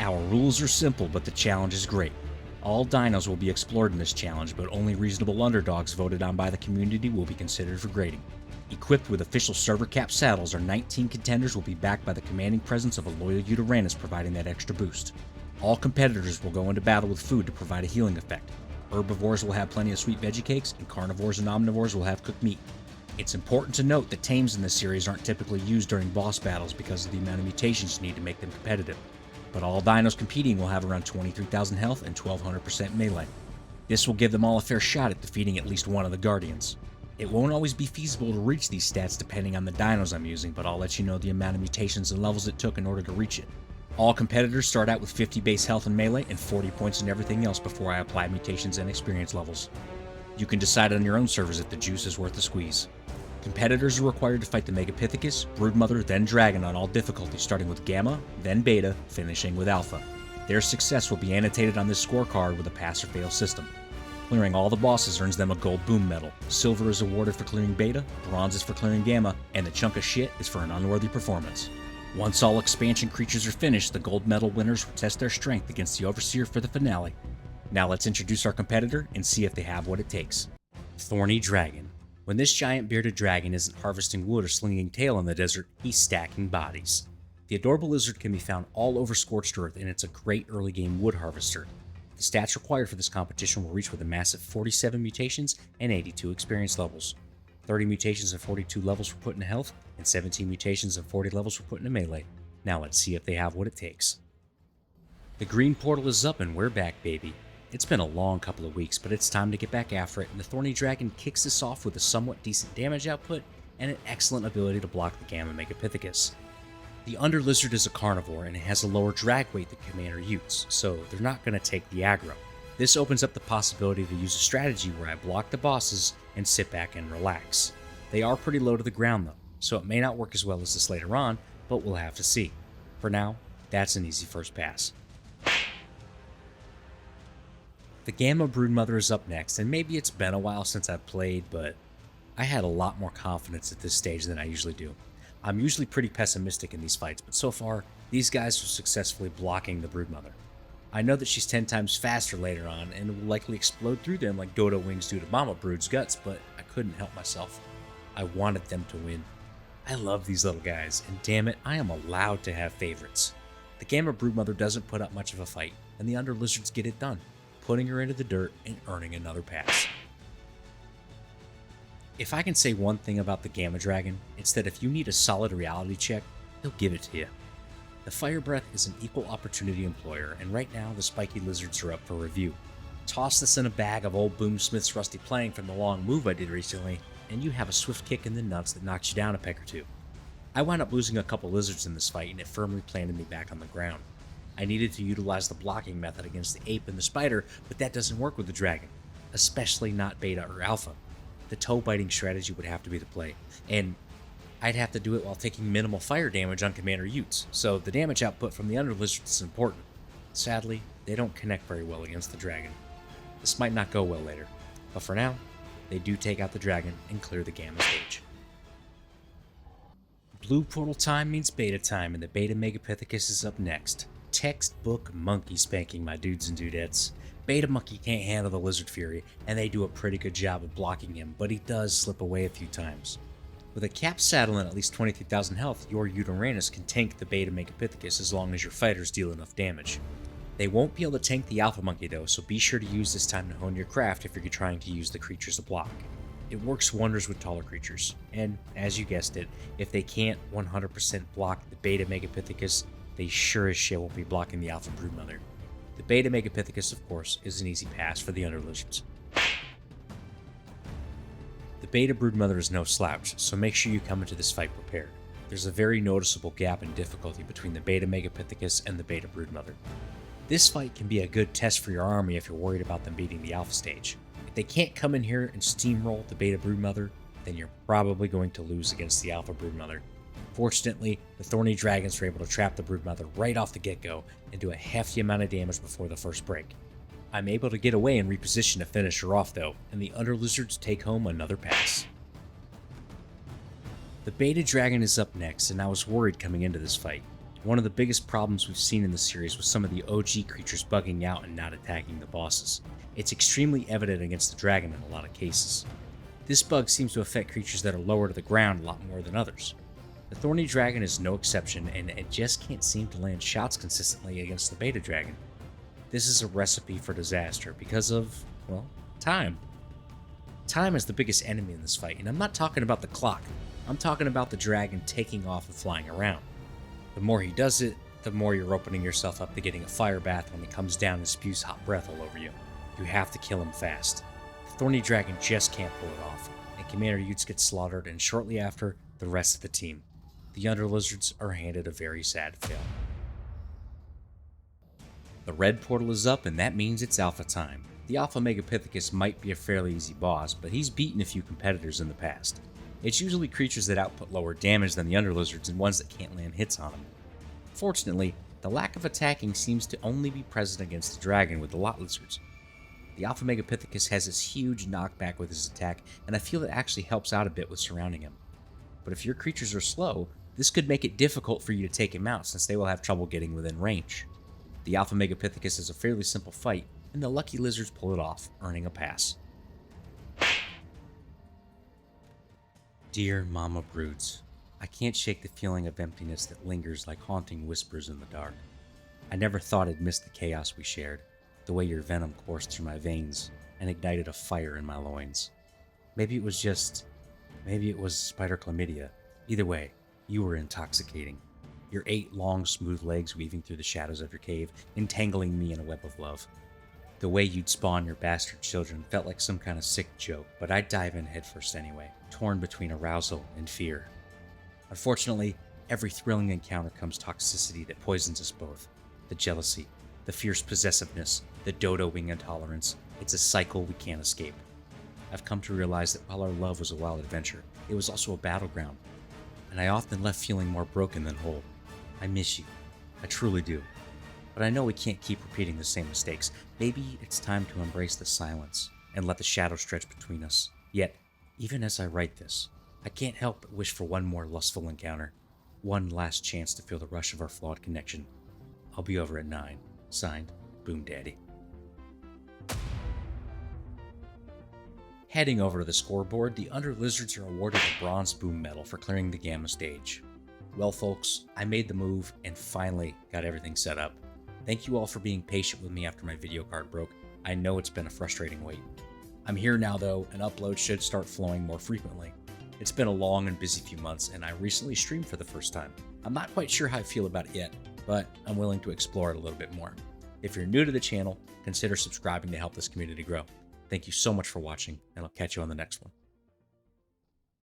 Our rules are simple, but the challenge is great. All dinos will be explored in this challenge, but only reasonable underdogs voted on by the community will be considered for grading. Equipped with official server cap saddles, our 19 contenders will be backed by the commanding presence of a loyal Uranus providing that extra boost. All competitors will go into battle with food to provide a healing effect. Herbivores will have plenty of sweet veggie cakes, and carnivores and omnivores will have cooked meat. It's important to note that tames in this series aren't typically used during boss battles because of the amount of mutations you need to make them competitive. But all dinos competing will have around 23,000 health and 1200% melee. This will give them all a fair shot at defeating at least one of the guardians. It won't always be feasible to reach these stats depending on the dinos I'm using, but I'll let you know the amount of mutations and levels it took in order to reach it. All competitors start out with 50 base health and melee and 40 points in everything else before I apply mutations and experience levels. You can decide on your own servers if the juice is worth the squeeze. Competitors are required to fight the Megapithecus, Broodmother, then Dragon on all difficulties, starting with Gamma, then Beta, finishing with Alpha. Their success will be annotated on this scorecard with a pass-or-fail system. Clearing all the bosses earns them a gold boom medal. Silver is awarded for clearing Beta, bronze is for clearing Gamma, and the chunk of shit is for an unworthy performance. Once all expansion creatures are finished, the gold medal winners will test their strength against the Overseer for the finale. Now let's introduce our competitor and see if they have what it takes. Thorny Dragon. When this giant bearded dragon isn't harvesting wood or slinging tail in the desert, he's stacking bodies. The adorable lizard can be found all over Scorched Earth, and it's a great early game wood harvester. The stats required for this competition will reach with a massive 47 mutations and 82 experience levels. 30 mutations and 42 levels were put into health, and 17 mutations and 40 levels were put into melee. Now let's see if they have what it takes. The green portal is up and we're back, baby. It's been a long couple of weeks, but it's time to get back after it, and the Thorny Dragon kicks this off with a somewhat decent damage output and an excellent ability to block the Gamma Megapithecus. The Underlizard is a carnivore and it has a lower drag weight than Commander Utes, so they're not going to take the aggro. This opens up the possibility to use a strategy where I block the bosses and sit back and relax. They are pretty low to the ground though, so it may not work as well as this later on, but we'll have to see. For now, that's an easy first pass. The Gamma Broodmother is up next, and maybe it's been a while since I've played, but I had a lot more confidence at this stage than I usually do. I'm usually pretty pessimistic in these fights, but so far, these guys are successfully blocking the Broodmother. I know that she's 10 times faster later on, and will likely explode through them like dodo wings do to Mama Brood's guts, but I couldn't help myself. I wanted them to win. I love these little guys, and damn it, I am allowed to have favorites. The Gamma Broodmother doesn't put up much of a fight, and the Underlizards get it done, putting her into the dirt and earning another pass. If I can say one thing about the Gamma Dragon, it's that if you need a solid reality check, he'll give it to you. The Fire Breath is an equal opportunity employer, and right now the spiky lizards are up for review. Toss this in a bag of old Boomsmith's rusty plank from the long move I did recently, and you have a swift kick in the nuts that knocks you down a peck or two. I wound up losing a couple lizards in this fight, and it firmly planted me back on the ground. I needed to utilize the blocking method against the ape and the spider, but that doesn't work with the dragon, especially not beta or alpha. The toe-biting strategy would have to be the play, and I'd have to do it while taking minimal fire damage on Commander Utes, so the damage output from the Underlizards is important. Sadly, they don't connect very well against the dragon. This might not go well later, but for now, they do take out the dragon and clear the Gamma stage. Blue portal time means beta time, and the Beta Megapithecus is up next. Textbook monkey spanking, my dudes and dudettes. Beta Monkey can't handle the Lizard Fury, and they do a pretty good job of blocking him, but he does slip away a few times. With a capped saddle and at least 23,000 health, your Uranus can tank the Beta Megapithecus as long as your fighters deal enough damage. They won't be able to tank the Alpha Monkey though, so be sure to use this time to hone your craft if you're trying to use the creatures to block. It works wonders with taller creatures, and as you guessed it, if they can't 100% block the Beta Megapithecus, they sure as shit won't be blocking the Alpha Broodmother. The Beta Megapithecus, of course, is an easy pass for the Underlizards. The Beta Broodmother is no slouch, so make sure you come into this fight prepared. There's a very noticeable gap in difficulty between the Beta Megapithecus and the Beta Broodmother. This fight can be a good test for your army if you're worried about them beating the Alpha stage. If they can't come in here and steamroll the Beta Broodmother, then you're probably going to lose against the Alpha Broodmother. Fortunately, the Thorny Dragons were able to trap the Broodmother right off the get-go and do a hefty amount of damage before the first break. I'm able to get away and reposition to finish her off though, and the Underlizards take home another pass. The Beta Dragon is up next, and I was worried coming into this fight. One of the biggest problems we've seen in the series was some of the OG creatures bugging out and not attacking the bosses. It's extremely evident against the dragon in a lot of cases. This bug seems to affect creatures that are lower to the ground a lot more than others. The Thorny dragon is no exception, and it just can't seem to land shots consistently against the beta dragon. This is a recipe for disaster because of, well, time. Time is the biggest enemy in this fight, and I'm not talking about the clock. I'm talking about the dragon taking off and flying around. The more he does it, the more you're opening yourself up to getting a fire bath when he comes down and spews hot breath all over you. You have to kill him fast. The Thorny dragon just can't pull it off, and Commander Utes gets slaughtered, and shortly after, the rest of the team. The Underlizards are handed a very sad fate. The red portal is up, and that means it's alpha time. The Alpha Megapithecus might be a fairly easy boss, but he's beaten a few competitors in the past. It's usually creatures that output lower damage than the Underlizards and ones that can't land hits on them. Fortunately, the lack of attacking seems to only be present against the dragon with the Lot Lizards. The Alpha Megapithecus has this huge knockback with his attack, and I feel it actually helps out a bit with surrounding him. But if your creatures are slow, this could make it difficult for you to take him out since they will have trouble getting within range. The Alpha Megapithecus is a fairly simple fight, and the lucky lizards pull it off, earning a pass. Dear Mama Broods, I can't shake the feeling of emptiness that lingers like haunting whispers in the dark. I never thought I'd miss the chaos we shared, the way your venom coursed through my veins and ignited a fire in my loins. Maybe it was spider chlamydia. Either way, you were intoxicating. Your 8 long, smooth legs weaving through the shadows of your cave, entangling me in a web of love. The way you'd spawn your bastard children felt like some kind of sick joke, but I'd dive in headfirst anyway, torn between arousal and fear. Unfortunately, every thrilling encounter comes toxicity that poisons us both. The jealousy, the fierce possessiveness, the dodo wing intolerance. It's a cycle we can't escape. I've come to realize that while our love was a wild adventure, it was also a battleground, and I often left feeling more broken than whole. I miss you. I truly do. But I know we can't keep repeating the same mistakes. Maybe it's time to embrace the silence and let the shadow stretch between us. Yet, even as I write this, I can't help but wish for one more lustful encounter. One last chance to feel the rush of our flawed connection. I'll be over at 9. Signed, Boom Daddy. Heading over to the scoreboard, the Underlizards are awarded a bronze boom medal for clearing the Gamma stage. Well folks, I made the move and finally got everything set up. Thank you all for being patient with me after my video card broke. I know it's been a frustrating wait. I'm here now though, and uploads should start flowing more frequently. It's been a long and busy few months, and I recently streamed for the first time. I'm not quite sure how I feel about it yet, but I'm willing to explore it a little bit more. If you're new to the channel, consider subscribing to help this community grow. Thank you so much for watching, and I'll catch you on the next one.